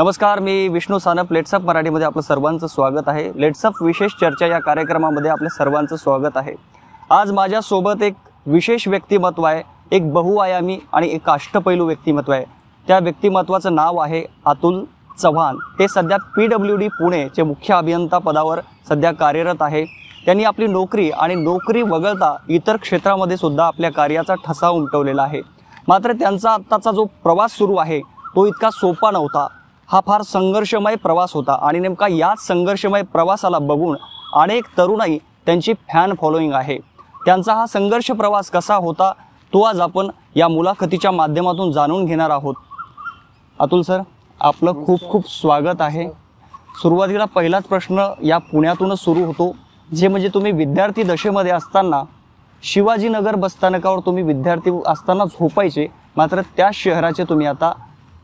नमस्कार, मी विष्णू सानप. लेट्सअप मराठीमध्ये आपलं सर्वांचं स्वागत आहे. लेट्सअप विशेष चर्चा या कार्यक्रमामध्ये आपल्या सर्वांचं स्वागत आहे. आज माझ्यासोबत एक विशेष व्यक्तिमत्व आहे, एक बहुआयामी आणि एक अष्टपैलू व्यक्तिमत्व आहे. त्या व्यक्तिमत्वाचं नाव आहे अतुल चव्हाण. ते सध्या PWD पुणेचे मुख्य अभियंता पदावर सध्या कार्यरत आहे. त्यांनी आपली नोकरी आणि नोकरी वगळता इतर क्षेत्रामध्ये सुद्धा आपल्या कार्याचा ठसा उमटवलेला आहे. मात्र त्यांचा आत्ताचा जो प्रवास सुरू आहे तो इतका सोपा नव्हता. हा फार संघर्षमय प्रवास होता आणि नेमका याच संघर्षमय प्रवासाला बघून अनेक तरुणाई त्यांची फॅन फॉलोईंग आहे. त्यांचा हा संघर्ष प्रवास कसा होता तो आज आपण या मुलाखतीच्या माध्यमातून जाणून घेणार आहोत. अतुल सर, आपलं खूप खूप स्वागत आहे. सुरुवातीला पहिलाच प्रश्न या पुण्यातूनच सुरू होतो, जे म्हणजे तुम्ही विद्यार्थी दशेमध्ये असताना शिवाजीनगर बसस्थानकावर तुम्ही विद्यार्थी असताना झोपायचे, मात्र त्या शहराचे तुम्ही आता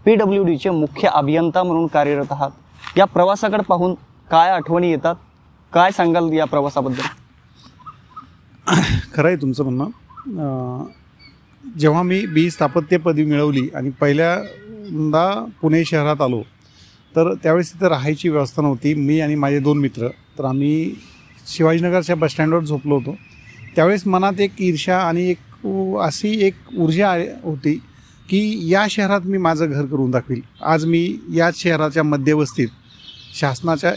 PWDचे मुख्य अभियंता म्हणून कार्यरत आहात. या प्रवासाकडे पाहून काय आठवणी येतात, काय सांगाल या प्रवासाबद्दल? खरं आहे तुमचं म्हणणं. जेव्हा मी स्थापत्य पदवी मिळवली आणि पहिल्यांदा पुणे शहरात आलो तर त्यावेळेस तिथं राहायची व्यवस्था नव्हती. मी आणि माझे 2 मित्र, तर आम्ही शिवाजीनगरच्या बसस्टँडवर झोपलो होतो. त्यावेळेस मनात एक ईर्ष्या आणि अशी एक ऊर्जा होती की या शहरात मी माझं घर करून दाखवील. आज मी याच शहराच्या मध्यवस्तीत शासनाच्या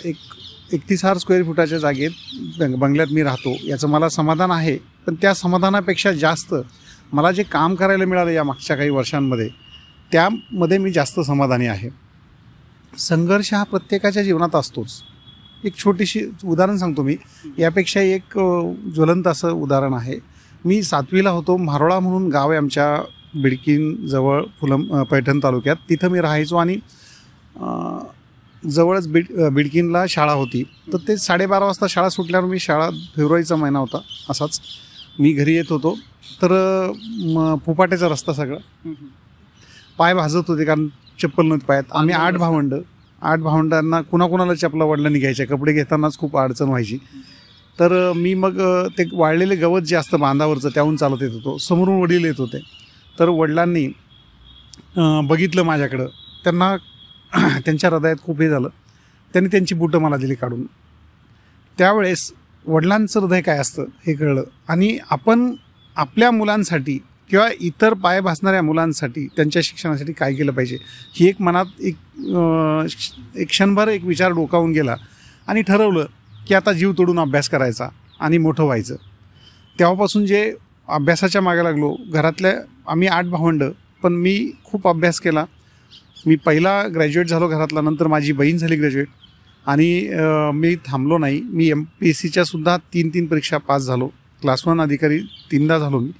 31,000 स्क्वेअर फुटाच्या जागेत बंगल्यात मी राहतो. याचं मला समाधान आहे. पण त्या समाधानापेक्षा जास्त मला जे काम करायला मिळालं या मागच्या काही वर्षांमध्ये, त्यामध्ये मी जास्त समाधानी आहे. संघर्ष हा प्रत्येकाच्या जीवनात असतोच. एक छोटीशी उदाहरण सांगतो मी. यापेक्षा एक ज्वलंत असं उदाहरण आहे. मी 7वीला होतो. मारोळा म्हणून गाव आहे आमच्या बिडकीनजवळ, पैठण तालुक्यात. तिथं मी राहायचो आणि जवळच बिडकीनला शाळा होती. तर ते 12:30 वाजता शाळा सुटल्यावर मी फेब्रुवारीचा महिना होता, असाच मी घरी येत होतो. तर फुपाट्याचा रस्ता सगळा, पाय भाजत होते कारण चप्पल नव्हती पायात. आम्ही 8 भावंडांना कुणाकुणाला चपला वडिलांनी घ्यायच्या, कपडे घेतानाच खूप अडचण व्हायची. तर मी मग ते वाळलेले गवत जे असतं बांधावरचं त्याहून चालत येत होतो. समोरून वडील येत होते. तर वडिलांनी बघितलं माझ्याकडं. त्यांना त्यांच्या हृदयात खूप हे झालं. त्यांनी त्यांची बुटं मला दिली काढून. त्यावेळेस वडिलांचं हृदय काय असतं हे कळलं. आणि आपण आपल्या मुलांसाठी किंवा इतर पाय भासणाऱ्या मुलांसाठी त्यांच्या शिक्षणासाठी काय केलं पाहिजे, ही एक मनात एक क्षणभर एक विचार डोकावून गेला आणि ठरवलं की आता जीव तोडून अभ्यास करायचा आणि मोठं व्हायचं. तेव्हापासून जे अभ्यासाच्या मागे लागलो. आम्ही 8 भावंड, पण मी खूप अभ्यास केला. मी पहिला ग्रॅज्युएट झालो घरातला. नंतर माझी बहीण झाली ग्रॅज्युएट आणि मी थांबलो नाही. मी MPSCच्या सुद्धा 3 परीक्षा पास झालो. क्लास 1 अधिकारी 3दा झालो मी.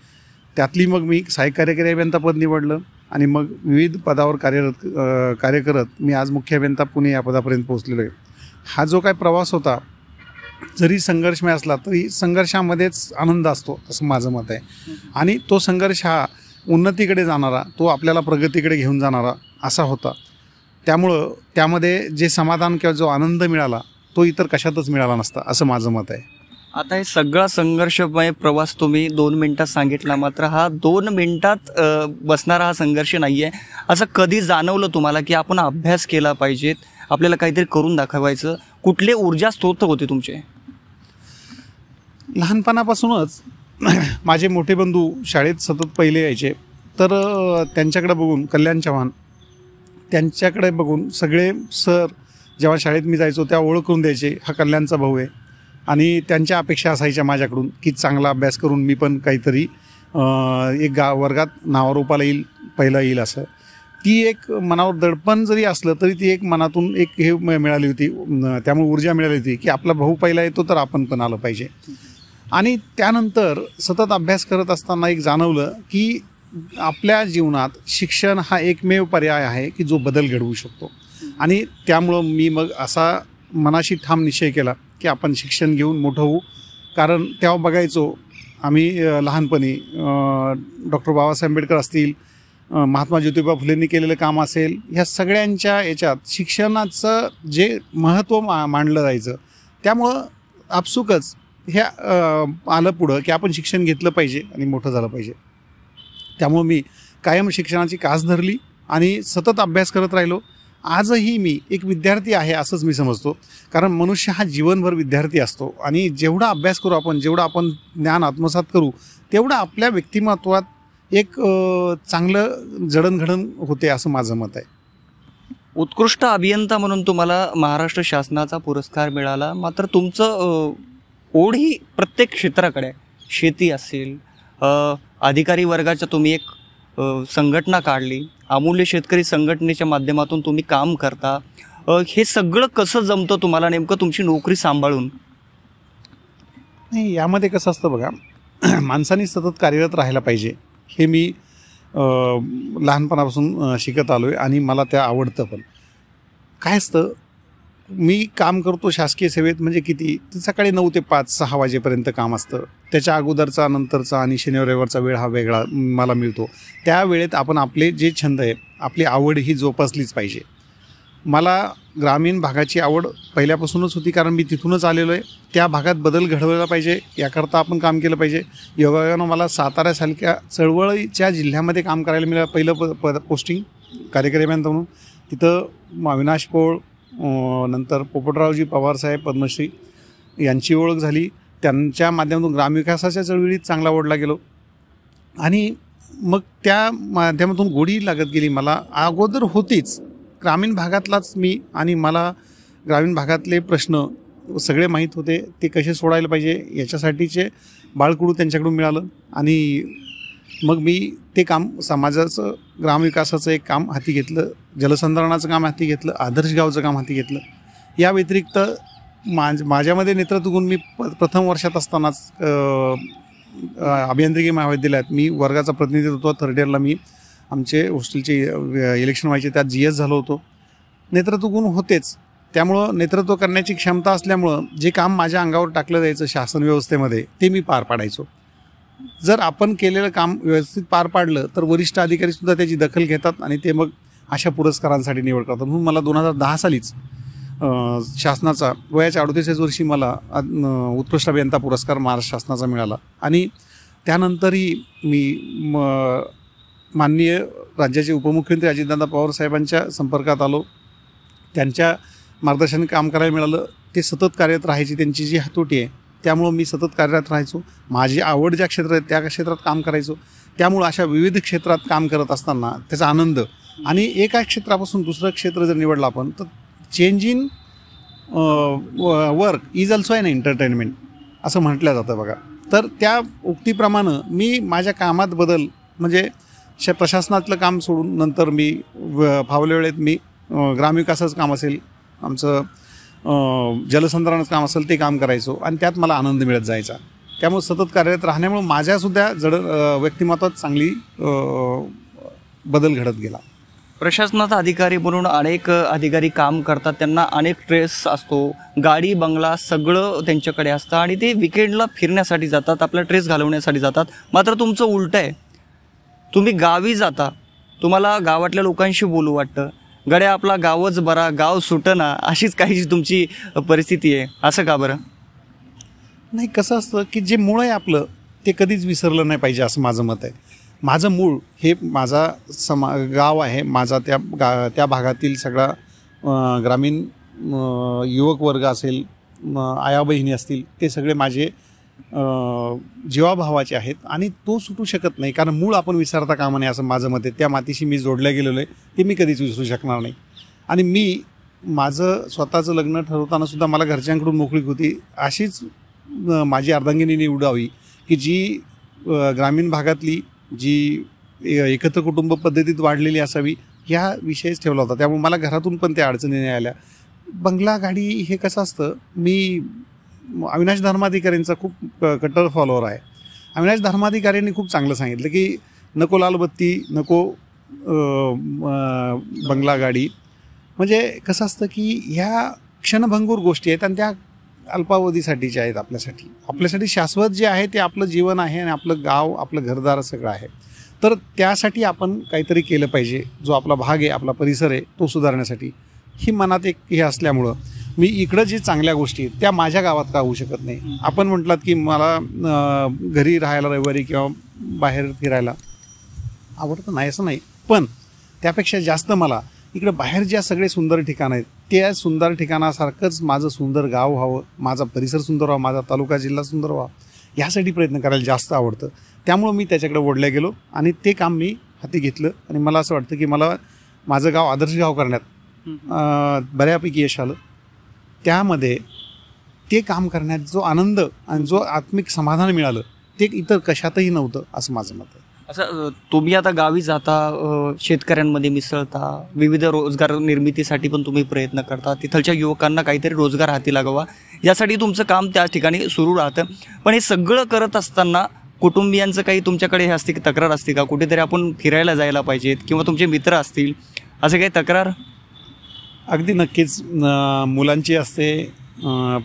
त्यातली मग मी सहाय्यक कार्यकारी अभियंता पद निवडलं आणि मग विविध पदावर कार्य करत मी आज मुख्य अभियंता पुणे या पदापर्यंत पोहोचलेलो आहे. हा जो काय प्रवास होता, जरी संघर्षमय असला तरी संघर्षामध्येच आनंद असतो असं माझं मत आहे. आणि तो संघर्ष हा उन्नतीकडे जाणारा, तो आपल्याला प्रगतीकडे घेऊन जाणारा असा होता. त्यामुळं त्यामध्ये जे समाधान किंवा जो आनंद मिळाला तो इतर कशातच मिळाला नसता असं माझं मत आहे. आता हे सगळा संघर्षमय प्रवास तुम्ही 2 मिनिटात सांगितला, मात्र हा 2 मिनिटात बसणारा हा संघर्ष नाही आहे. असं कधी जाणवलं तुम्हाला की आपण अभ्यास केला पाहिजेत, आपल्याला काहीतरी करून दाखवायचं? कुठले ऊर्जा स्रोत होते तुमचे? लहानपणापासूनच माझे मोठे बंधू शाळेत सतत पहिले यायचे. तर त्यांच्याकडे बघून, कल्याण चव्हाण, त्यांच्याकडे बघून सगळे सर जेव्हा शाळेत मी जायचो त्या ओळख करून द्यायचे, हा कल्याणचा भाऊ आहे. आणि त्यांच्या अपेक्षा असायच्या माझ्याकडून की चांगला अभ्यास करून मी पण काहीतरी एक वर्गात नावारूपाला येईल, पहिला येईल असं. ती एक मनावर दडपण जरी असलं तरी ती एक मनातून एक हे मिळाली होती. त्यामुळे ऊर्जा मिळाली होती की आपला भाऊ पहिला येतो तर आपण पण आलं पाहिजे. आणि त्यानंतर सतत अभ्यास करत असताना एक जाणवलं की आपल्या जीवनात शिक्षण हा एकमेव पर्याय आहे की जो बदल घडवू शकतो. आणि त्यामुळं मी मग असा मनाशी ठाम निश्चय केला की आपण शिक्षण घेऊन मोठं होऊ. कारण तेव्हा बघायचो आम्ही लहानपणी डॉक्टर बाबासाहेब आंबेडकर असतील, महात्मा ज्योतिबा फुलेंनी केलेलं काम असेल, ह्या सगळ्यांच्या याच्यात शिक्षणाचं जे महत्त्व मांडलं जायचं. त्यामुळं आपसुकच हे आलं पुढं की आपण शिक्षण घेतलं पाहिजे आणि मोठं झालं पाहिजे. त्यामुळं मी कायम शिक्षणाची कास धरली आणि सतत अभ्यास करत राहिलो. आजही मी एक विद्यार्थी आहे असंच मी समजतो. कारण मनुष्य हा जीवनभर विद्यार्थी असतो आणि जेवढा अभ्यास करू आपण, जेवढा आपण ज्ञान आत्मसात करू, तेवढं आपल्या व्यक्तिमत्वात एक चांगलं जडणघडण होते असं माझं मत आहे. उत्कृष्ट अभियंता म्हणून तुम्हाला महाराष्ट्र शासनाचा पुरस्कार मिळाला, मात्र तुमचं ओढ ही प्रत्येक क्षेत्राकडे आहे. शेती असेल, अधिकारी वर्गाच्या तुम्ही एक संघटना काढली, अमूल्य शेतकरी संघटनेच्या माध्यमातून तुम्ही काम करता. हे सगळं कसं जमतं तुम्हाला नेमकं तुमची नोकरी सांभाळून? नाही, यामध्ये कसं असतं बघा, माणसांनी सतत कार्यरत राहायला पाहिजे हे मी लहानपणापासून शिकत आलो आहे आणि मला त्या आवडतं. पण काय असतं, मी काम करतो शासकीय सेवेत म्हणजे किती, सकाळी 9 ते 5 6 वाजेपर्यंत काम असतं. त्याच्या अगोदरचा, नंतरचा आणि शनिवार रविवारचा वेळ हा वेगळा मला मिळतो. त्या वेळेत आपण आपले जे छंद आहे, आपली आवड ही जोपासलीच पाहिजे. मला ग्रामीण भागाची आवड पहिल्यापासूनच होती, कारण मी तिथूनच आलेलो आहे. त्या भागात बदल घडवला पाहिजे याकरता आपण काम केलं पाहिजे. योगायोगानं मला साताऱ्यासारख्या चळवळीच्या जिल्ह्यामध्ये काम करायला मिळालं. पहिलं पोस्टिंग कार्यकारी अभियंता म्हणून. तिथं अविनाश पोळ, नंतर पोपटरावजी पवारसाहेब पद्मश्री यांची ओळख झाली. त्यांच्या माध्यमातून ग्रामविकासाच्या चळवळीत चांगला ओढला गेलो आणि मग त्या माध्यमातून गोडी लागत गेली. मला अगोदर होतीच ग्रामीण भागातलाच मी, आणि मला ग्रामीण भागातले प्रश्न सगळे माहीत होते. ते कसे सोडायला पाहिजे याच्यासाठीचे बाळकडू त्यांच्याकडून मिळालं आणि मग मी ते काम, समाजाचं ग्रामविकासाचं एक काम हाती घेतलं, जलसंधारणाचं काम हाती घेतलं, आदर्श गावचं काम हाती घेतलं. या व्यतिरिक्त माझ्यामध्ये नेतृत्व गुण मी प्रथम वर्षात असतानाच अभियांत्रिकी महाविद्यालयात मी वर्गाचा प्रतिनिधित्व, थर्ड इयरला मी आमचे हॉस्टेलचे इलेक्शन व्हायचे, त्यात GS झालो होतो. नेतृत्व गुण होतेच, त्यामुळं नेतृत्व करण्याची क्षमता असल्यामुळं जे काम माझ्या अंगावर टाकलं जायचं शासन व्यवस्थेमध्ये ते मी पार पाडायचो. जर आपण केलेलं काम व्यवस्थित पार पाडलं तर वरिष्ठ अधिकारीसुद्धा त्याची दखल घेतात आणि ते मग अशा पुरस्कारांसाठी निवड करतात. म्हणून मला 2010 सालीच शासनाचा वयाच्या 38 वर्षी मला उत्कृष्ट अभियंता पुरस्कार महाराष्ट्र शासनाचा मिळाला. आणि त्यानंतरही मी माननीय राज्याचे उपमुख्यमंत्री अजितदादा पवार साहेबांच्या संपर्कात आलो. त्यांच्या मार्गदर्शनाने काम करायला मिळालं. ते सतत कार्यरत राहायची, त्यांची जी हातोटी आहे त्यामुळं मी सतत कार्यरत राहायचो. माझी आवड ज्या क्षेत्रात आहे त्या क्षेत्रात काम करायचो. त्यामुळं अशा विविध क्षेत्रात काम करत असताना त्याचा आनंद, आणि एका क्षेत्रापासून दुसरं क्षेत्र जर निवडलं आपण तर change in work is also an entertainment असं म्हटलं जातं बघा. तर त्या उक्तीप्रमाणे मी माझ्या कामात बदल म्हणजे प्रशासनातलं काम सोडून नंतर मी फावल्या वेळेत मी ग्रामविकासाचं काम असेल, आमचं जलसंधारणाचं काम असेल ते काम करायचो आणि त्यात मला आनंद मिळत जायचा. त्यामुळे सतत कार्यरत राहण्यामुळे माझ्यासुद्धा व्यक्तिमत्वात चांगली बदल घडत गेला. प्रशासनाचा अधिकारी म्हणून अनेक अधिकारी काम करतात, त्यांना अनेक ट्रेस असतो, गाडी बंगला सगळं त्यांच्याकडे असतं आणि ते विकेंडला फिरण्यासाठी जातात, आपला ट्रेस घालवण्यासाठी जातात. मात्र तुमचं उलटं आहे, तुम्ही गावी जाता, तुम्हाला गावातल्या लोकांशी बोलू वाटतं, गड्या आपला गावच बरा, गाव सुटना, अशीच काही तुमची परिस्थिती आहे. असं का बरं? नाही, कसं असतं की जे मूळ आहे आपलं ते कधीच विसरलं नाही पाहिजे असं माझं मत आहे. माझं मूळ हे माझा गाव आहे, माझा त्या भागातील सगळा ग्रामीण युवक वर्ग असेल, आया बहिणी असतील, ते सगळे माझे जीवाभावाचे आहेत आणि तो सुटू शकत नाही. कारण मूळ आपण विसरता कामा नये असं माझं मत आहे. त्या मातीशी मी जोडल्या गेलेलो आहे, ते मी कधीच विसरू शकणार नाही. आणि मी माझं स्वतःचं लग्न ठरवताना सुद्धा मला घरच्यांकडून मोकळीक होती, अशीच माझी अर्धांगिनी निवडावी की जी ग्रामीण भागातली, जी एकत्र कुटुंब पद्धतीत वाढलेली असावी, ह्या विषयच ठेवला होता. त्यामुळे मला घरातून पण त्या अडचणी नाही आल्या. बंगला गाडी हे कसं असतं, मी अविनाश धर्माधिकाऱ्यांचा खूप कट्टर फॉलोअर आहे. अविनाश धर्माधिकाऱ्यांनी खूप चांगलं सांगितलं की नको लालबत्ती, नको बंगला गाडी. म्हणजे कसं असतं की ह्या क्षणभंगूर गोष्टी आहेत आणि त्या अल्पावधीसाठीच्या आहेत. आपल्यासाठी शाश्वत जे आहे ते आपलं जीवन आहे आणि आपलं गाव, आपलं घरदार सगळं आहे. तर त्यासाठी आपण काहीतरी केलं पाहिजे. जो आपला भाग आहे, आपला परिसर आहे, तो सुधारण्यासाठी ही मनात एक हे असल्यामुळं मी इकडं जे चांगल्या गोष्टी आहेत त्या माझ्या गावात का होऊ शकत नाही. आपण म्हटलात की मला घरी राहायला रविवारी किंवा बाहेर फिरायला आवडतं, नाही असं नाही, पण त्यापेक्षा जास्त मला इकडे बाहेर ज्या सगळे सुंदर ठिकाणं आहेत त्या सुंदर ठिकाणासारखंच माझं सुंदर गाव व्हावं, माझा परिसर सुंदर व्हावा, माझा तालुका जिल्हा सुंदर व्हावा, यासाठी प्रयत्न करायला जास्त आवडतं. त्यामुळं मी त्याच्याकडे ओढल्या गेलो आणि ते काम मी हाती घेतलं. आणि मला असं वाटतं की मला माझं गाव आदर्श गाव करण्यात बऱ्यापैकी यश आलं. त्यामध्ये ते काम करण्यात जो आनंद आणि जो आत्मिक समाधान मिळालं ते इतर कशातही नव्हतं असं माझं मत आहे. असं तुम्ही आता गावी जाता, शेतकऱ्यांमध्ये मिसळता, विविध रोजगार निर्मितीसाठी पण तुम्ही प्रयत्न करता, तिथलच्या युवकांना काहीतरी रोजगार हाती लागावा यासाठी तुमचं काम त्या ठिकाणी सुरू राहतं. पण हे सगळं करत असताना कुटुंबियांचं काही तुमच्याकडे हे असते की तक्रार असते का, कुठेतरी आपण फिरायला जायला पाहिजेत किंवा तुमचे मित्र असतील असं काही तक्रार? अगदी नक्कीच मुलांची असते,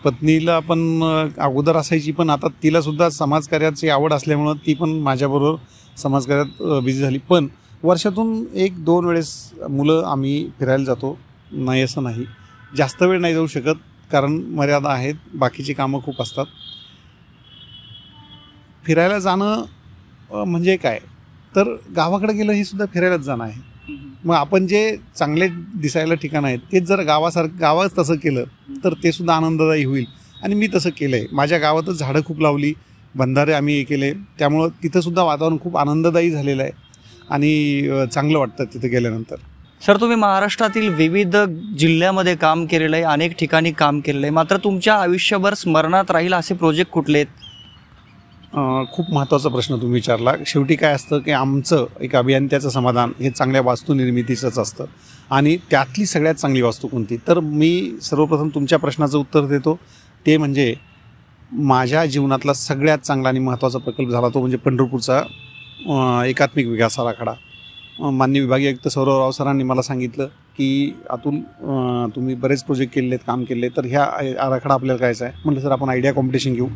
पत्नीला पण अगोदर असायची, पण आता तिलासुद्धा समाजकार्याची आवड असल्यामुळं ती पण माझ्याबरोबर समाजकार्यात बिझी झाली. पण वर्षातून 1-2 वेळेस मुलं आम्ही फिरायला जातो, नाही असं नाही. जास्त वेळ नाही जाऊ शकत कारण मर्यादा आहेत, बाकीची कामं खूप असतात. फिरायला जाणं म्हणजे काय तर गावाकडे गेलं हे सुद्धा फिरायलाच जाणं आहे. मग आपण जे चांगले दिसायला ठिकाण आहेत तेच जर गावात तसं केलं तर ते सुद्धा आनंददायी होईल. आणि मी तसं केलं आहे. माझ्या गावातच झाडं खूप लावली, बंधारे आम्ही हे केले, त्यामुळं तिथंसुद्धा वातावरण खूप आनंददायी झालेलं आहे आणि चांगलं वाटतं तिथं गेल्यानंतर. सर, तुम्ही महाराष्ट्रातील विविध जिल्ह्यामध्ये काम केलेलं आहे, अनेक ठिकाणी काम केलेलं आहे, मात्र तुमच्या आयुष्यभर स्मरणात राहील असे प्रोजेक्ट कुठले आहेत? खूप महत्त्वाचा प्रश्न तुम्ही विचारला. शेवटी काय असतं की आमचं एक अभियंत्याचं समाधान हे चांगल्या वास्तुनिर्मितीचंच असतं आणि त्यातली सगळ्यात चांगली वास्तू कोणती, तर मी सर्वप्रथम तुमच्या प्रश्नाचं उत्तर देतो. ते म्हणजे माझ्या जीवनातला सगळ्यात चांगला आणि महत्त्वाचा प्रकल्प झाला तो म्हणजे पंढरपूरचा एकात्मिक विकास आराखडा. माननीय विभागीय आयुक्त सौरवराव सरांनी मला सांगितलं की अतुल, तुम्ही बरेच प्रोजेक्ट केलेले आहेत, काम केले, तर ह्या आराखडा आपल्याला करायचा आहे. म्हटलं सर आपण आयडिया कॉम्पिटिशन घेऊ.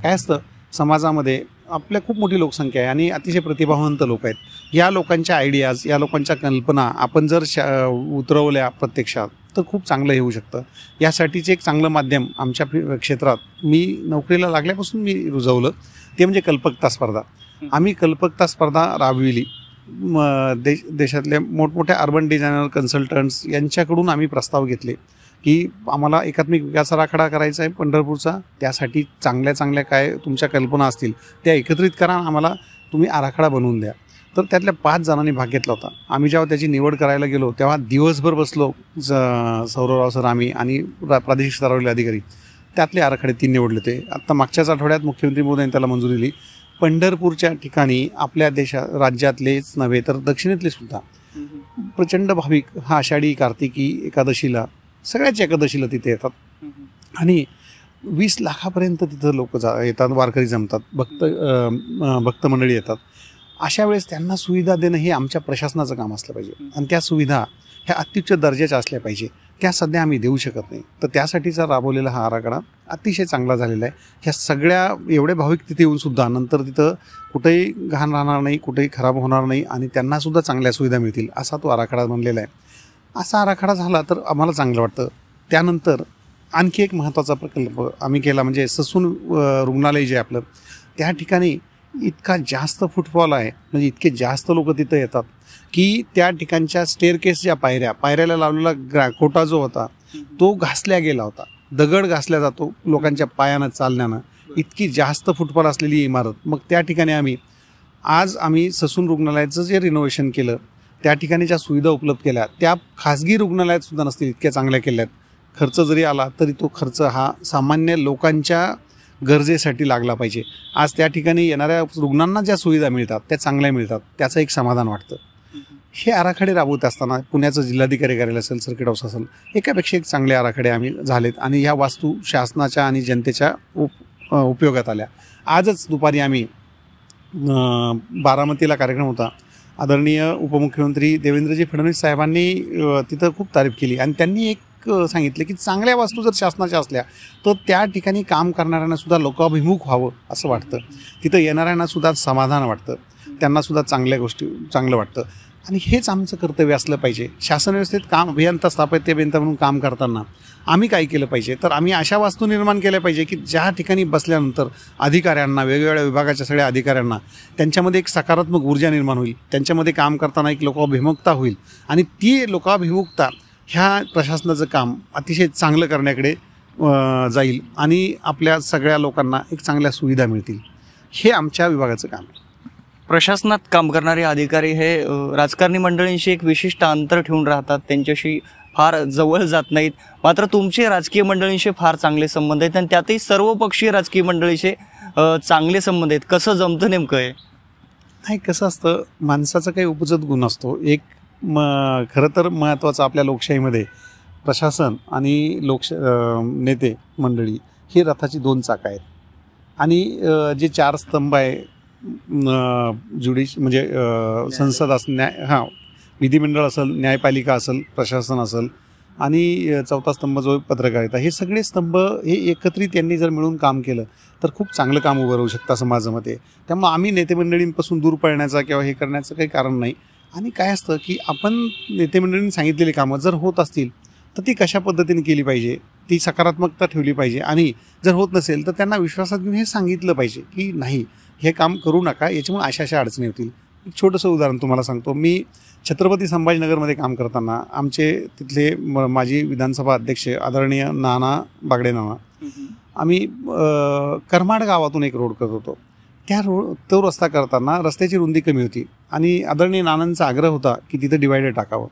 काय असतं, समाजामध्ये आपल्या खूप मोठी लोकसंख्या आहे आणि अतिशय प्रतिभावंत लोक आहेत. या लोकांच्या आयडियाज, या लोकांच्या कल्पना आपण जर उतरवल्या प्रत्यक्षात तर खूप चांगलं हे होऊ शकतं. यासाठीचे एक चांगलं माध्यम आमच्या क्षेत्रात मी नोकरीला लागल्यापासून मी रुजवलं ते म्हणजे कल्पकता स्पर्धा. आम्ही कल्पकता स्पर्धा राबविली. देशातल्या मोठमोठ्या अर्बन डिझायनर, कन्सल्टंट्स यांच्याकडून आम्ही प्रस्ताव घेतले की आम्हाला एकात्मिक विकास आराखडा करायचा आहे पंढरपूरचा, त्यासाठी चांगल्या काय तुमच्या कल्पना असतील त्या एकत्रित करा, आम्हाला तुम्ही आराखडा बनवून द्या. तर त्यातल्या 5 जणांनी भाग घेतला होता. आम्ही जेव्हा त्याची निवड करायला गेलो तेव्हा दिवसभर बसलो, सौरवराव सर, आम्ही आणि प्रादेशिक स्तरावरील अधिकारी. त्यातले आराखडे 3 निवडले होते. आत्ता मागच्याच आठवड्यात मुख्यमंत्री महोदयांनी त्याला मंजुरी दिली. पंढरपूरच्या ठिकाणी आपल्या राज्यातलेच नव्हे तर दक्षिणेतले सुद्धा प्रचंड भाविक हा आषाढी कार्तिकी एकादशीला, सगळ्याच एकादशीला तिथे येतात आणि 20 लाखापर्यंत तिथं लोक येतात, वारकरी जमतात, भक्त मंडळी येतात. अशा वेळेस त्यांना सुविधा देणं हे आमच्या प्रशासनाचं काम असलं पाहिजे आणि त्या सुविधा ह्या अत्युच्च दर्जाच्या असल्या पाहिजे. त्या सध्या आम्ही देऊ शकत नाही. तर त्यासाठीचा राबवलेला हा आराखडा अतिशय चांगला झालेला आहे. ह्या सगळ्या एवढे भाविक तिथे येऊनसुद्धा नंतर तिथं कुठेही घाण राहणार नाही, कुठेही खराब होणार नाही आणि त्यांनासुद्धा चांगल्या सुविधा मिळतील असा तो आराखडा बनलेला आहे. असा आराखडा झाला तर आम्हाला चांगलं वाटतं. त्यानंतर आणखी एक महत्त्वाचा प्रकल्प आम्ही केला म्हणजे ससून रुग्णालय जे आपलं, त्या ठिकाणी इतका जास्त फुटफॉल आहे, म्हणजे इतके जास्त लोक तिथं येतात की त्या ठिकाणच्या स्टेअरकेस ज्या पायऱ्याला लावलेला कोटा जो होता तो घासल्या गेला होता. दगड घासल्या जातो लोकांच्या पायानं चालण्यानं, इतकी जास्त फुटफॉल असलेली इमारत. मग त्या ठिकाणी आम्ही ससून रुग्णालयाचं जे रिनोव्हेशन केलं, त्या ठिकाणी ज्या सुविधा उपलब्ध केल्या त्या खाजगी रुग्णालयात सुद्धा नसतील इतक्या चांगल्या केल्यात. खर्च जरी आला तरी तो खर्च हा सामान्य लोकांच्या गरजेसाठी लागला पाहिजे. आज त्या ठिकाणी येणाऱ्या रुग्णांना ज्या सुविधा मिळतात त्या चांगल्या मिळतात, त्याचं एक समाधान वाटतं. हे आराखडे राबवत असताना पुण्याचं जिल्हाधिकारी कार्यालय असेल, सर्किट हाऊस असेल, एकापेक्षा एक चांगले आराखडे आम्ही झालेत आणि ह्या वास्तू शासनाच्या आणि जनतेच्या उपयोगात आल्या. आजच दुपारी आम्ही बारामतीला कार्यक्रम होता. आदरणीय उपमुख्यमंत्री देवेंद्रजी फडणवीस साहेबांनी तिथं खूप तारीफ केली आणि त्यांनी एक सांगितलं की चांगल्या वास्तू जर शासनाच्या असल्या तर त्या ठिकाणी काम करणाऱ्यांना सुद्धा लोकाभिमुख व्हावं असं वाटतं. तिथं येणाऱ्यांना सुद्धा समाधान वाटतं, त्यांना सुद्धा चांगल्या गोष्टी चांगलं वाटतं. आणि हेच आमचं कर्तव्य असलं पाहिजे. शासन व्यवस्थेत काम अभियंता स्थापत्य अभियंता म्हणून काम करताना आम्ही काय केलं पाहिजे, तर आम्ही अशा वास्तू निर्माण केल्या पाहिजे की ज्या ठिकाणी बसल्यानंतर अधिकाऱ्यांना, वेगवेगळ्या विभागाच्या सगळ्या अधिकाऱ्यांना त्यांच्यामध्ये एक सकारात्मक ऊर्जा निर्माण होईल, त्यांच्यामध्ये काम करताना एक लोकाभिमुखता होईल आणि ती लोकाभिमुखता ह्या प्रशासनाचं काम अतिशय चांगलं करण्याकडे जाईल आणि आपल्या सगळ्या लोकांना एक चांगल्या सुविधा मिळतील. हे आमच्या विभागाचं काम आहे. प्रशासनात काम करणारे अधिकारी हे राजकारणी मंडळींशी एक विशिष्ट अंतर ठेवून राहतात, त्यांच्याशी फार जवळ जात नाहीत. मात्र तुमचे राजकीय मंडळींशी फार चांगले संबंध आहेत आणि त्यातही सर्वपक्षीय राजकीय मंडळीचे चांगले संबंध आहेत. कसं जमतं नेमकं हे? नाही, कसं असतं, माणसाचा काही उपजत गुण असतो. एक खरं तर महत्त्वाचं आपल्या लोकशाहीमध्ये प्रशासन आणि नेते मंडळी ही रथाची 2 चाकं आहेत आणि जे 4 स्तंभ आहे, म्हणजे संसद असेल, विधिमंडळ असेल, न्यायपालिका असेल, प्रशासन असेल आणि 4था स्तंभ जो पत्रकारिता, हे सगळे स्तंभ हे एकत्रित यांनी जर मिळून काम केलं तर खूप चांगलं काम उभं राहू शकतं असं माझं मत आहे. त्यामुळे आम्ही नेतेमंडळींपासून दूर पळण्याचा किंवा हे करण्याचं काही कारण नाही. आणि काय असतं की आपण नेतेमंडळींनी सांगितलेली कामं जर होत असतील तर ती कशा पद्धतीने केली पाहिजे, ती सकारात्मकता ठेवली पाहिजे आणि जर होत नसेल तर त्यांना विश्वासात घेऊन हे सांगितलं पाहिजे की नाही, हे काम करू नका, याच्यामुळे अशा अडचणी होतील. एक छोटंसं उदाहरण तुम्हाला सांगतो. मी छत्रपती संभाजीनगरमध्ये काम करताना आमचे तिथले माजी विधानसभा अध्यक्ष आदरणीय नाना बागडे नाना, आम्ही करमाड गावातून एक रोड करत होतो. तो रस्ता करताना रस्त्याची रुंदी कमी होती आणि आदरणीय नानांचा आग्रह होता की तिथं डिवायडर टाकावं.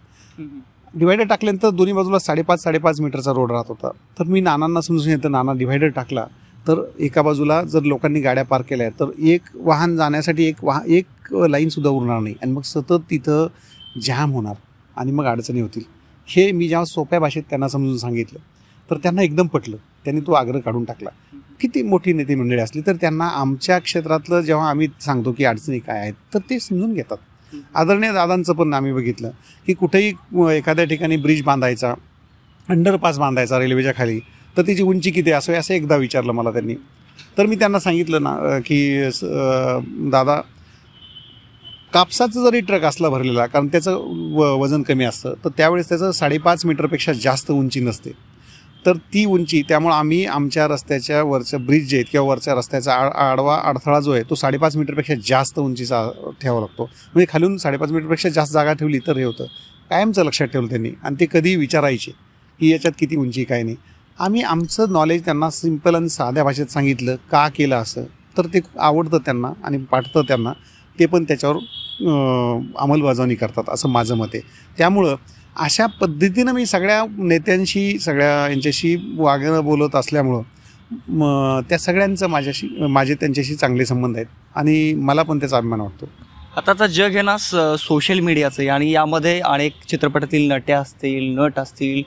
डिवायडर टाकल्यानंतर दोन्ही बाजूला 5.5 मीटरचा रोड राहत होता. तर मी नानांना समजून येतं, नाना डिवायडर टाकला तर एका बाजूला जर लोकांनी गाड्या पार्क केल्या तर एक वाहन जाण्यासाठी एक लाईनसुद्धा उरणार नाही आणि मग सतत तिथं जॅम होणार आणि मग अडचणी होतील. हे मी जेव्हा सोप्या भाषेत त्यांना समजून सांगितलं तर त्यांना एकदम पटलं. त्यांनी तो आग्रह काढून टाकला. किती मोठी नेते मंडळी असली तर त्यांना आमच्या क्षेत्रातलं जेव्हा आम्ही सांगतो की अडचणी काय आहेत तर ते समजून घेतात. आदरणीय दादांचं पण आम्ही बघितलं की कुठेही एखाद्या ठिकाणी ब्रिज बांधायचा, अंडरपास बांधायचा रेल्वेच्या खाली, तर त्याची उंची किती असावी असं एकदा विचारलं मला त्यांनी. तर मी त्यांना सांगितलं ना की दादा, कापसाचा जरी ट्रक असला भरलेला, कारण त्याचं वजन कमी असतं, तर त्यावेळेस त्याचं 5.5 मीटरपेक्षा जास्त उंची नसते. तर ती उंची, त्यामुळे आम्ही आमच्या रस्त्याच्या वरच्या ब्रिज जे आहेत किंवा वरच्या रस्त्याचा आडवा अडथळा जो आहे तो 5.5 मीटरपेक्षा जास्त उंचीचा ठेवावा लागतो. म्हणजे खालून 5.5 मीटरपेक्षा जास्त जागा ठेवली तर हे होतं. कायमचं लक्षात ठेवलं त्यांनी आणि ते कधीही विचारायचे की याच्यात किती उंची काय नाही. आम्ही आमचं नॉलेज त्यांना सिम्पल आणि साध्या भाषेत सांगितलं, का केलं असं, तर ते आवडतं त्यांना आणि पाठतं त्यांना. ते पण त्याच्यावर अंमलबजावणी करतात असं माझं मत आहे. त्यामुळं अशा पद्धतीनं मी सगळ्या नेत्यांशी, सगळ्या यांच्याशी बोलत असल्यामुळं त्या सगळ्यांचं माझे त्यांच्याशी चांगले संबंध आहेत आणि मला पण त्याचा अभिमान वाटतो. आताचं जग हे ना सोशल मीडियाचं आहे आणि यामध्ये अनेक चित्रपटातील नट्या असतील, नट असतील,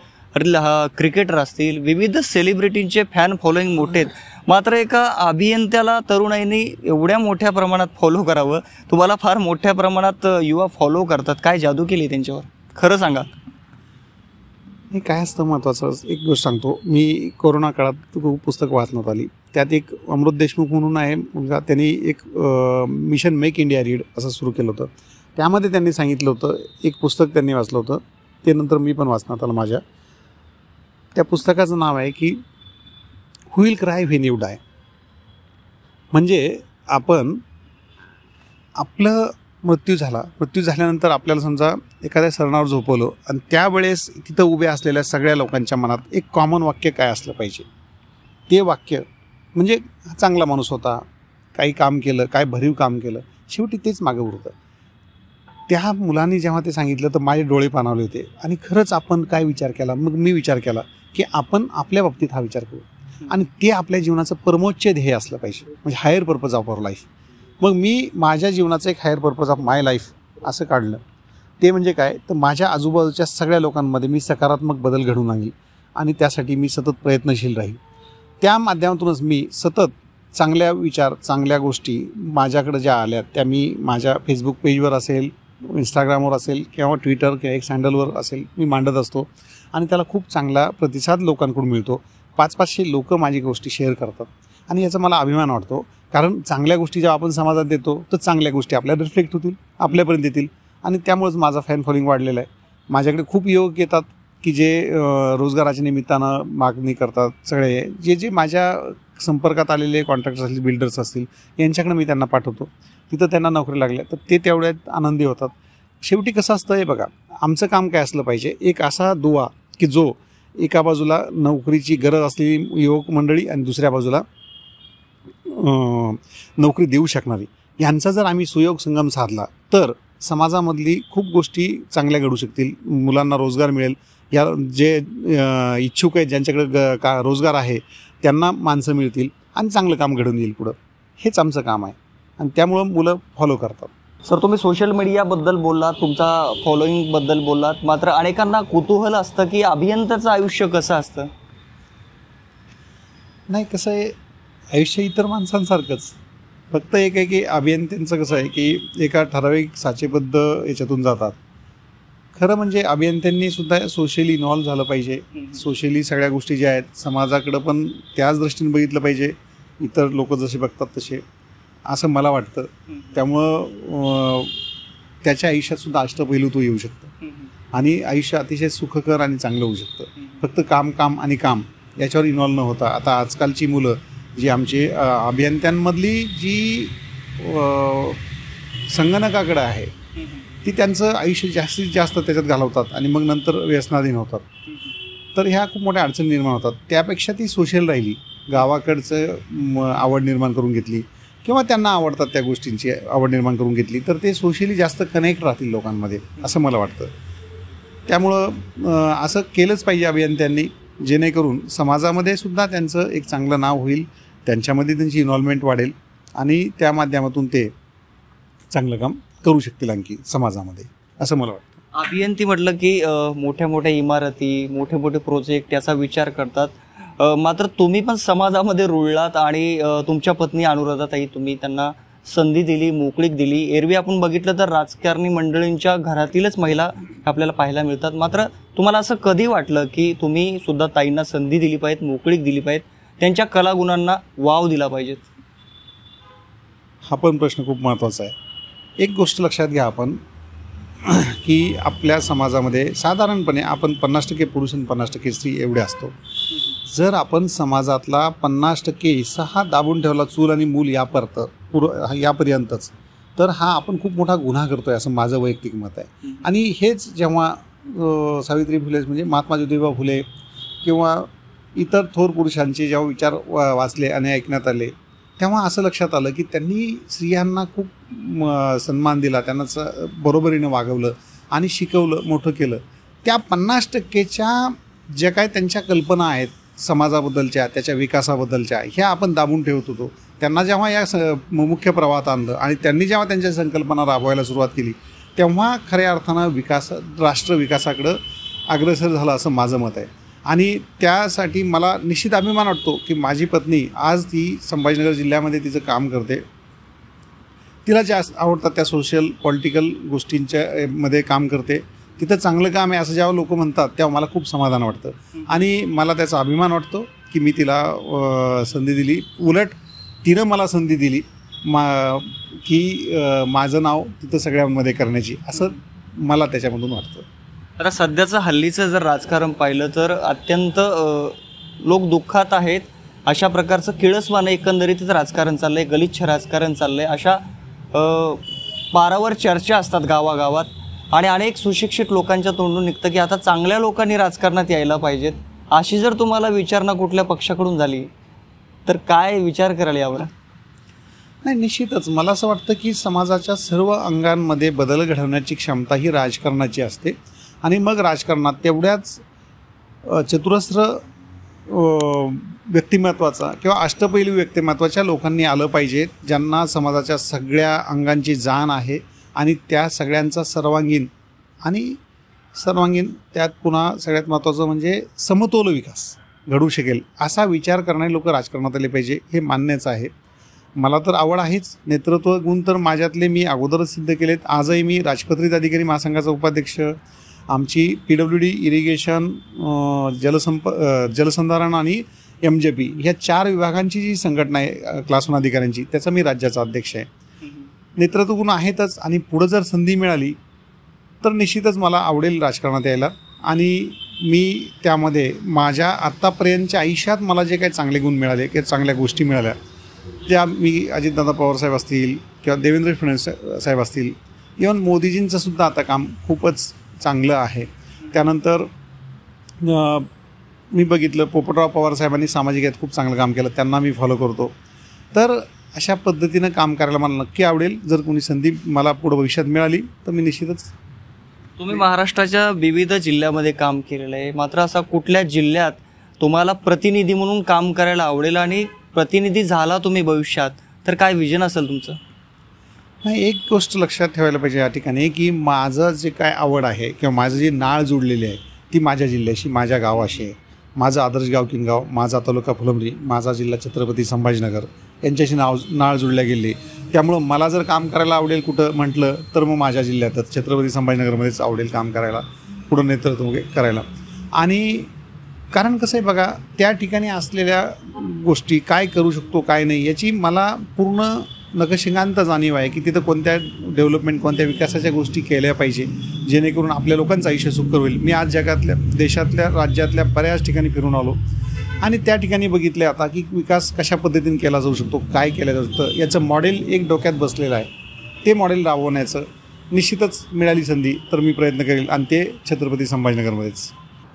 क्रिकेटर असतील, विविध सेलिब्रिटींचे फॅन फॉलोईंग मोठे आहेत. मात्र एका अभियंत्याला तरुणाईने एवढ्या मोठ्या प्रमाणात फॉलो करावं, तुम्हाला फार मोठ्या प्रमाणात युवा फॉलो करतात, काय जादू केली त्यांच्यावर? खरं सांगा. हे काय असतं महत्त्वाचं, एक गोष्ट सांगतो. मी कोरोना काळात पुस्तक वाचण्यात आली, त्यात एक अमृत देशमुख म्हणून आहे मुलगा, त्यांनी एक मिशन मेक इंडिया रीड असं सुरू केलं होतं. त्यामध्ये त्यांनी सांगितलं होतं, एक पुस्तक त्यांनी वाचलं होतं, ते नंतर मी पण वाचण्यात आलं माझ्या. त्या पुस्तकाचं नाव आहे की who will cry when you die. म्हणजे आपण आपलं मृत्यू झाल्यानंतर आपल्याला समजा एखाद्या सरणावर झोपवलं आणि त्यावेळेस तिथं उभ्या असलेल्या सगळ्या लोकांच्या मनात एक कॉमन वाक्य काय असलं पाहिजे. ते वाक्य म्हणजे चांगला माणूस होता, काही काम केलं, काय भरीव काम केलं, शेवटी तेच मागं उरतं. त्या मुलांनी जेव्हा ते सांगितलं तर माझे डोळे पाणावले होते आणि खरंच आपण काय विचार केला. मग मी विचार केला की आपण आपल्या बाबतीत हा विचार करू आणि ते आपल्या जीवनाचं परमोच्च ध्येय असलं पाहिजे, म्हणजे higher purpose of our life. मग मी माझ्या जीवनाचं एक higher purpose of my life असं काढलं. ते म्हणजे काय, तर माझ्या आजूबाजूच्या सगळ्या लोकांमध्ये मी सकारात्मक बदल घडवून आणली आणि त्यासाठी मी सतत प्रयत्नशील राहील. त्या माध्यमातूनच मी सतत चांगल्या विचार, चांगल्या गोष्टी माझ्याकडे ज्या आल्या त्या मी माझ्या फेसबुक पेजवर असेल, इंस्टाग्रामवर असेल किंवा ट्विटर किंवा एक सँडलवर असेल मी मांडत असतो आणि त्याला खूप चांगला प्रतिसाद लोकांकडून मिळतो. 500-500 लोक माझी गोष्टी शेअर करतात आणि याचा मला अभिमान वाटतो. कारण चांगल्या गोष्टी जेव्हा आपण समाजात देतो तर चांगल्या गोष्टी आपल्याला रिफ्लेक्ट होतील, आपल्यापर्यंत येतील आणि त्यामुळेच माझा फॅन फॉलोइंग वाढलेला आहे. माझ्याकडे खूप युवक येतात की जे रोजगाराच्या निमित्तानं मागणी करतात. सगळे जे माझ्या संपर्कात आलेले कॉन्ट्रॅक्टर्स असतील, बिल्डर्स असतील, यांच्याकडे मी त्यांना पाठवतो. तिथं त्यांना नोकरी लागल्या तर ते तेवढ्यात आनंदी होतात. शेवटी कसं असतं हे बघा, आमचं काम काय असलं पाहिजे, एक असा दुवा की जो एका बाजूला नोकरीची गरज असलेली युवक मंडळी आणि दुसऱ्या बाजूला नोकरी देऊ शकणारी, यांचा जर आम्ही सुयोग संगम साधला तर समाजामधली खूप गोष्टी चांगल्या घडू शकतील. मुलांना रोजगार मिळेल, या जे इच्छुक आहेत ज्यांच्याकडे रोजगार आहे त्यांना माणसं मिळतील आणि चांगलं काम घडून येईल पुढं. हेच आमचं काम आहे आणि त्यामुळं मुलं फॉलो करतात. सर, तुम्ही सोशल मीडियाबद्दल बोललात, तुमचा फॉलोईंगबद्दल बोललात, मात्र अनेकांना कुतूहल असतं की अभियंत्याचं आयुष्य कसं असतं. नाही, कसं आहे, आयुष्य इतर माणसांसारखंच, फक्त एक आहे की अभियंत्यांचं कसं आहे की एका ठराविक साचेबद्ध याच्यातून जातात. खरं म्हणजे अभियंत्यांनी सुद्धा सोशली इन्व्हॉल्व झालं पाहिजे. सोशली सगळ्या गोष्टी ज्या आहेत समाजाकडं पण त्याच दृष्टीने बघितलं पाहिजे, इतर लोक जसे बघतात तसे, असं मला वाटतं. त्यामुळं त्याच्या आयुष्यातसुद्धा अष्टपैलू तो येऊ शकतो आणि आयुष्य अतिशय सुखकर आणि चांगलं होऊ शकतं. फक्त काम काम आणि काम याच्यावर इन्व्हॉल्व न होता. आता आजकालची मुलं जी आमची अभियंत्यांमधली जी संगणकाकडे आहे ती त्यांचं आयुष्य जास्तीत जास्त त्याच्यात घालवतात आणि मग नंतर व्यसनाधीन होतात. तर ह्या खूप मोठ्या अडचणी निर्माण होतात. त्यापेक्षा ती सोशल राहिली, गावाकडचं आवड निर्माण करून घेतली किंवा त्यांना आवडतात त्या गोष्टींची आवड निर्माण करून घेतली तर ते सोशली जास्त कनेक्ट राहतील लोकांमध्ये, असं मला वाटतं. त्यामुळं असं केलंच पाहिजे अभियंत्यांनी, जेणेकरून समाजामध्ये सुद्धा त्यांचं एक चांगलं नाव होईल, त्यांच्यामध्ये त्यांची इन्व्हॉल्वमेंट वाढेल आणि त्या माध्यमातून ते चांगलं काम करू शकतील आणखी समाजामध्ये, असं मला वाटतं. अभियंती म्हटलं की मोठ्या मोठ्या इमारती, मोठे मोठे प्रोजेक्ट याचा विचार करतात. मात्र तुम्ही पण समाजामध्ये रुळलात आणि तुमच्या पत्नी अनुराधाताई, तुम्ही त्यांना संधी दिली, मोकळीक दिली. एरवी आपण बघितलं तर राजकारणी मंडळींच्या घरातीलच महिला आपल्याला पाहायला मिळतात. मात्र तुम्हाला असं कधी वाटलं की तुम्ही सुद्धा ताईंना संधी दिली पाहिजे, मोकळीक दिली पाहिजे, त्यांच्या कलागुणांना वाव दिला पाहिजेत? हा पण प्रश्न खूप महत्त्वाचा आहे. एक गोष्ट लक्षात घ्या आपण की आपल्या समाजामध्ये साधारणपणे आपण 50% पुरुष आणि 50% स्त्री एवढे असतो. जर आपण समाजातला 50% हिस्सा हा दाबून ठेवला, चूल आणि मूल यापर्यंतच, तर हा आपण खूप मोठा गुन्हा करतोय असं माझं वैयक्तिक मत आहे. आणि हेच जेव्हा सावित्री फुले म्हणजे महात्मा ज्योतिबा फुले किंवा इतर थोर पुरुषांचे जेव्हा विचार वाचले आणि ऐकण्यात आले तेव्हा असं लक्षात आलं की त्यांनी स्त्रियांना खूप सन्मान दिला, त्यांना बरोबरीने वागवलं आणि शिकवलं, मोठं केलं. त्या 50%च्या ज्या काय त्यांच्या कल्पना आहेत समाजाबद्दलच्या, त्याच्या विकासाबद्दलच्या, ह्या आपण दाबून ठेवत होतो. त्यांना जेव्हा या मुख्य प्रवाहात आणलं आणि त्यांनी जेव्हा त्यांच्या संकल्पना राबवायला सुरुवात केली तेव्हा खऱ्या अर्थानं राष्ट्र विकासाकडं अग्रेसर झालं असं माझं मत आहे. आणि त्यासाठी मला निश्चित अभिमान वाटतो की माझी पत्नी आज ती संभाजीनगर जिल्ह्यामध्ये तिचं काम करते. तिला ज्या आवडतात त्या सोशल पॉलिटिकल गोष्टींच्या मध्ये काम करते. तिथं चांगलं काम आहे असं जेव्हा लोक म्हणतात तेव्हा मला खूप समाधान वाटतं आणि मला त्याचा अभिमान वाटतो की मी तिला संधी दिली. उलट तिनं मला संधी दिली की माझं नाव तिथं सगळ्यांमध्ये करण्याची, असं मला त्याच्यामधून वाटतं. आता सध्याचं हल्लीचं जर राजकारण पाहिलं तर अत्यंत लोक दुःखात आहेत. अशा प्रकारचं किळसवानं एकंदरीतच राजकारण चाललंय, गलिच्छ राजकारण चाललंय. अशा पारावर चर्चा असतात गावागावात आणि अनेक सुशिक्षित लोकांच्या तोंडून निघतं की आता चांगल्या लोकांनी राजकारणात यायला पाहिजेत. अशी जर तुम्हाला विचारणा कुठल्या पक्षाकडून झाली तर काय विचार कराल यावर? नाही, निश्चितच मला असं वाटतं की समाजाच्या सर्व अंगांमध्ये बदल घडवण्याची क्षमता ही राजकारणाची असते आणि मग राजकारणात तेवढ्याच चतुरस्र व्यक्तिमत्वाचा किंवा अष्टपैलू व्यक्तिमत्वाच्या लोकांनी आलं पाहिजे, ज्यांना समाजाच्या सगळ्या अंगांची जाण आहे आणि त्या सगळ्यांचा सर्वांगीण त्यात पुन्हा सगळ्यात महत्त्वाचं म्हणजे समतोल विकास घडू शकेल असा विचार करणारे लोक राजकारणात आले पाहिजे. हे मान्यच आहे. मला तर आवड आहेच. नेतृत्व गुण तर माझ्यातले मी अगोदरच सिद्ध केलेत. आजही मी राजपत्रित अधिकारी महासंघाचा उपाध्यक्ष, आमची PWD इरिगेशन, जलसंधारण आणि MJP ह्या 4 विभागांची जी संघटना आहे क्लास 1 अधिकाऱ्यांची, त्याचा मी राज्याचा अध्यक्ष आहे. नेतृत्व गुण आहेतच आणि पुढं जर संधी मिळाली तर निश्चितच मला आवडेल राजकारणात यायला. आणि मी त्यामध्ये माझ्या आत्तापर्यंतच्या आयुष्यात मला जे काही चांगले गुण मिळाले किंवा चांगल्या गोष्टी मिळाल्या त्या मी अजितदादा पवारसाहेब असतील किंवा देवेंद्र फडणवीस साहेब असतील, इव्हन मोदीजींचंसुद्धा आता काम खूपच चांगलं आहे. त्यानंतर मी बघितलं पोपटराव पवारसाहेबांनी सामाजिक यात खूप चांगलं काम केलं, त्यांना मी फॉलो करतो. तर अशा पद्धतीनं काम करायला मला नक्की आवडेल. जर कोणी संधी मला पुढं भविष्यात मिळाली तर मी निश्चितच. तुम्ही महाराष्ट्राच्या विविध जिल्ह्यामध्ये काम केलेलं आहे, मात्र असा कुठल्या जिल्ह्यात तुम्हाला प्रतिनिधी म्हणून काम करायला आवडेल आणि प्रतिनिधी झाला तुम्ही भविष्यात तर काय विजन असेल तुमचं? नाही, एक गोष्ट लक्षात ठेवायला पाहिजे या ठिकाणी की माझं जे काय आवड आहे किंवा माझं जी नाळ जुडलेली आहे ती माझ्या जिल्ह्याशी, माझ्या गावाशी आहे. माझं आदर्श गाव किनगाव, माझा तालुका फुलंब्री, माझा जिल्हा छत्रपती संभाजीनगर यांच्याशी नाळ जुळल्या गेली. त्यामुळं मला जर काम करायला आवडेल कुठं म्हटलं तर मग माझ्या जिल्ह्यातच छत्रपती संभाजीनगरमध्येच आवडेल काम करायला, पुढं नेतृत्व करायला. आणि कारण कसं आहे बघा, त्या ठिकाणी असलेल्या गोष्टी काय करू शकतो काय नाही याची मला पूर्ण नखशिखांत जाणीव आहे की तिथं कोणत्या डेव्हलपमेंट, कोणत्या विकासाच्या गोष्टी केल्या पाहिजे जेणेकरून आपल्या लोकांचं आयुष्य सुखकर होईल. मी आज जगातल्या, देशातल्या, राज्यातल्या बऱ्याच ठिकाणी फिरून आलो आणि त्या ठिकाणी बघितले आता की विकास कशा पद्धतीने केला जाऊ शकतो, काय केलं जाऊ शकतं याचं मॉडेल एक डोक्यात बसलेलं आहे. ते मॉडेल राबवण्याचं निश्चितच मिळाली संधी तर मी प्रयत्न करेल आणि ते छत्रपती संभाजीनगरमध्येच.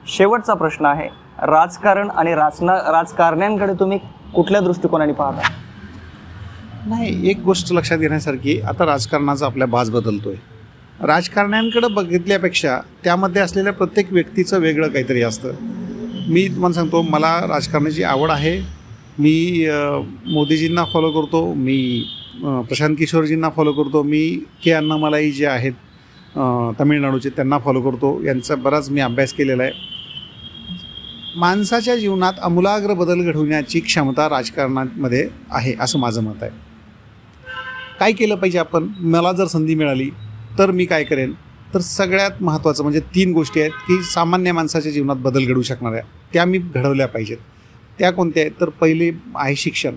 शेवटचा प्रश्न आहे, राजकारण आणि राजकारण्यांकडे तुम्ही कुठल्या दृष्टिकोनाने पाहता? नाही, एक गोष्ट लक्षात घेण्यासारखी, आता राजकारणाचा आपल्या बाज बदलतोय. राजकारण्यांकडे बघितल्यापेक्षा त्यामध्ये असलेल्या प्रत्येक व्यक्तीचं वेगळं काहीतरी असतं. मी तुम्हाला सांगतो, मला राजकारणाची आवड आहे. मी मोदीजींना फॉलो करतो, मी प्रशांत किशोरजींना फॉलो करतो, मी के अण्णामलाई जे आहेत तमिळनाडूचे त्यांना फॉलो करतो. यांचा बराच मी अभ्यास केलेला आहे. माणसाच्या जीवनात आमूलाग्र बदल घडवण्याची क्षमता राजकारणामध्ये आहे असं माझं मत आहे. काय केलं पाहिजे आपण, मला जर संधी मिळाली तर मी काय करेन, तर सगळ्यात महत्त्वाचं म्हणजे 3 गोष्टी आहेत की सामान्य माणसाच्या जीवनात बदल घडवू शकणाऱ्या, त्या मी घडवल्या पाहिजेत. त्या कोणत्या आहेत, तर पहिली आहे शिक्षण.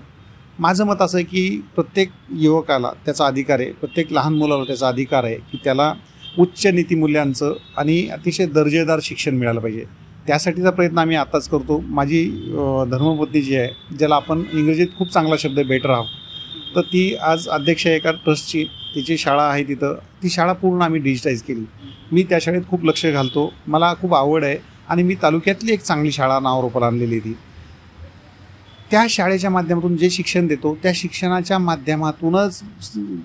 माझं मत असं आहे की प्रत्येक युवकाला त्याचा अधिकार आहे, प्रत्येक लहान मुलाला त्याचा अधिकार आहे की त्याला उच्च नीतिमूल्यांचं आणि अतिशय दर्जेदार शिक्षण मिळालं पाहिजे. त्यासाठीचा प्रयत्न आम्ही आत्ताच करतो. माझी धर्मपत्नी जी आहे, ज्याला आपण इंग्रजीत खूप चांगला शब्द आहे बेटर हाफ, तर ती आज अध्यक्ष आहे एका ट्रस्टची. तिची शाळा आहे तिथं, ती शाळा पूर्ण आम्ही डिजिटाईज केली. मी त्या शाळेत खूप लक्ष घालतो, मला खूप आवड आहे आणि मी तालुक्यातली एक चांगली शाळा नावारूपाला आणलेली ती. त्या शाळेच्या माध्यमातून जे शिक्षण देतो त्या शिक्षणाच्या माध्यमातूनच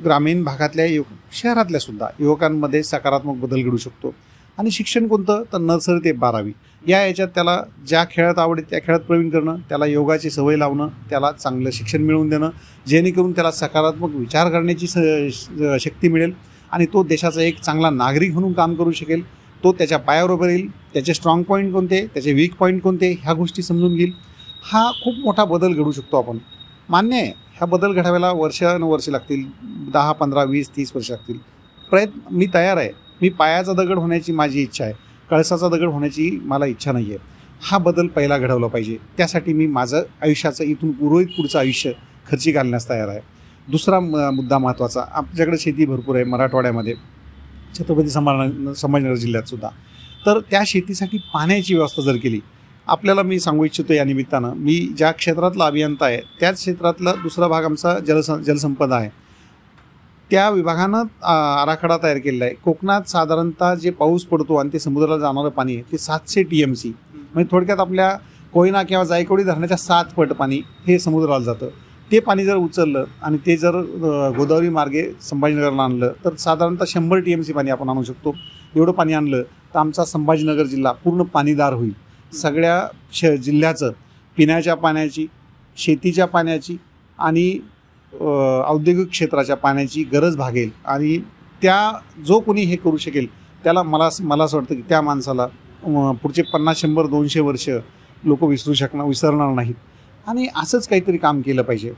ग्रामीण भागातल्या शहरातल्यासुद्धा युवकांमध्ये सकारात्मक बदल घडू शकतो. आणि शिक्षण कोणतं, तर नर्सरी ते 12वी याच्यात त्याला ज्या खेळात आवडेल त्या खेळात प्रवीण करणं, त्याला योगाची सवय लावणं, त्याला चांगलं शिक्षण मिळवून देणं जेणेकरून त्याला सकारात्मक विचार करण्याची शक्ती मिळेल आणि तो देशाचा एक चांगला नागरिक म्हणून काम करू शकेल. तो त्याच्या पायावर उभं राहील, त्याचे स्ट्रॉंग पॉईंट कोणते, त्याचे वीक पॉईंट कोणते ह्या गोष्टी समजून घेईल. हा खूप मोठा बदल घडू शकतो. आपण मान्य आहे, ह्या बदल घडावायला वर्ष लागतील, 10, 15, 20, 30 वर्ष लागतील. प्रयत्न मी तयार आहे. मी पायाचा दगड होण्याची माझी इच्छा आहे, कळसाचा दगड होण्याची मला इच्छा नाही आहे. हा बदल पहिला घडवला पाहिजे. त्यासाठी मी माझं आयुष्याचं इथून उर्वरित पुढचं आयुष्य खर्ची घालण्यास तयार आहे. दुसरा मुद्दा महत्त्वाचा, आमच्याकडे शेती भरपूर आहे मराठवाड्यामध्ये, छत्रपती संभाजीनगर जिल्ह्यातसुद्धा. तर त्या शेतीसाठी पाण्याची व्यवस्था जर केली, आपल्याला मी सांगू इच्छितो या निमित्तानं, मी ज्या क्षेत्रातला अभियंता आहे त्याच क्षेत्रातला दुसरा भाग आमचा जलसंपदा आहे. त्या विभागानं आराखडा तयार केलेला आहे. कोकणात साधारणतः जे पाऊस पडतो आणि ते समुद्राला जाणारं पाणी आहे ते 700 TMC, म्हणजे थोडक्यात आपल्या कोयना किंवा जायकवाडी धरणाच्या 7 पट पाणी हे समुद्राला जातं. ते पाणी जर उचललं आणि ते जर गोदावरी मार्गे संभाजीनगरला आणलं तर साधारणतः 100 TMC पाणी आपण आणू शकतो. एवढं पाणी आणलं तर आमचा संभाजीनगर जिल्हा पूर्ण पाणीदार होईल. सगळ्या जिल्ह्याचं पिण्याच्या पाण्याची, शेतीच्या पाण्याची आणि औद्योगिक क्षेत्राच्या पाण्याची गरज भागेल. आणि त्या जो कोणी हे करू शकेल त्याला मला असं वाटतं की त्या माणसाला पुढचे 50, 100, 200 वर्ष लोक विसरणार नाहीत. आणि असंच काहीतरी काम केलं पाहिजे.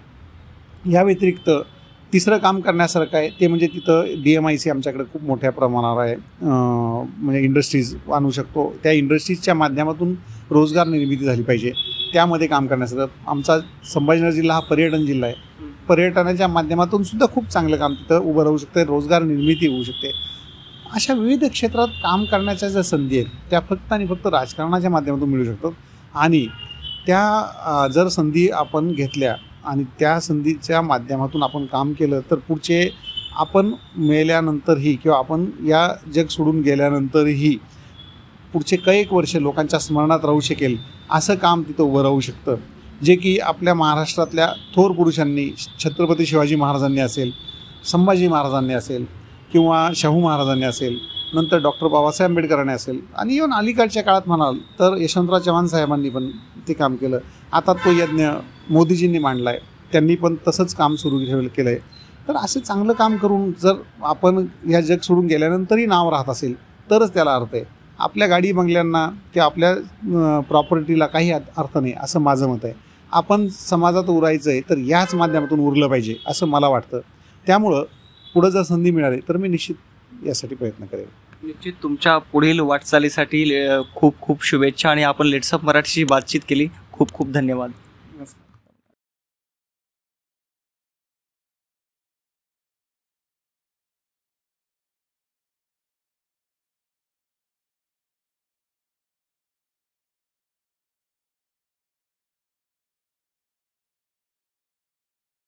या व्यतिरिक्त तिसरं काम करण्यासारखं आहे ते म्हणजे तिथं DMIC आमच्याकडे खूप मोठ्या प्रमाणावर आहे, म्हणजे इंडस्ट्रीज आणू शकतो. त्या इंडस्ट्रीजच्या माध्यमातून रोजगार निर्मिती झाली पाहिजे. त्यामध्ये काम करण्यासारखं आमचा संभाजीनगर जिल्हा हा पर्यटन जिल्हा आहे. पर्यटनाच्या माध्यमातून सुद्धा खूप चांगलं काम तिथं उभं राहू शकते, रोजगार निर्मिती होऊ शकते. अशा विविध क्षेत्रात काम करण्याच्या ज्या संधी आहेत त्या फक्त आणि फक्त राजकारणाच्या माध्यमातून मिळू शकतात. आणि त्या जर संधी आपण घेतल्या आणि त्या संधीच्या माध्यमातून आपण काम केलं तर पुढचे आपण मेल्यानंतरही किंवा आपण या जग सोडून गेल्यानंतरही पुढचे कैक वर्ष लोकांच्या स्मरणात राहू शकेल असं काम तिथं उभं राहू शकतं. जे की आपल्या महाराष्ट्रातल्या थोर पुरुषांनी, छत्रपती शिवाजी महाराजांनी असेल, संभाजी महाराजांनी असेल किंवा शाहू महाराजांनी असेल, नंतर डॉक्टर बाबासाहेब आंबेडकरांनी असेल आणि इव्हन अलीकडच्या काळात म्हणाल तर यशवंतराव चव्हाण साहेबांनी पण ते काम केलं. आता तो यज्ञ मोदीजींनी मांडला आहे, त्यांनी पण तसंच काम सुरू केलं आहे. तर असं चांगलं काम करून जर आपण या जग सोडून गेल्यानंतरही नाव राहत असेल तरच त्याला अर्थ आहे. आपल्या गाडी बंगल्यांना किंवा आपल्या प्रॉपर्टीला काही अर्थ नाही असं माझं मत आहे. आपण समाजात उरायचं आहे तर याच माध्यमातून उरलं पाहिजे असं मला वाटतं. त्यामुळं पुढं जर संधी मिळाली तर मी निश्चित यासाठी प्रयत्न करेन. निश्चित तुमच्या पुढील वाटचालीसाठी खूप खूप शुभेच्छा. आणि आपण लेट्सअप मराठीशी बातचीत केली. खूप खूप धन्यवाद.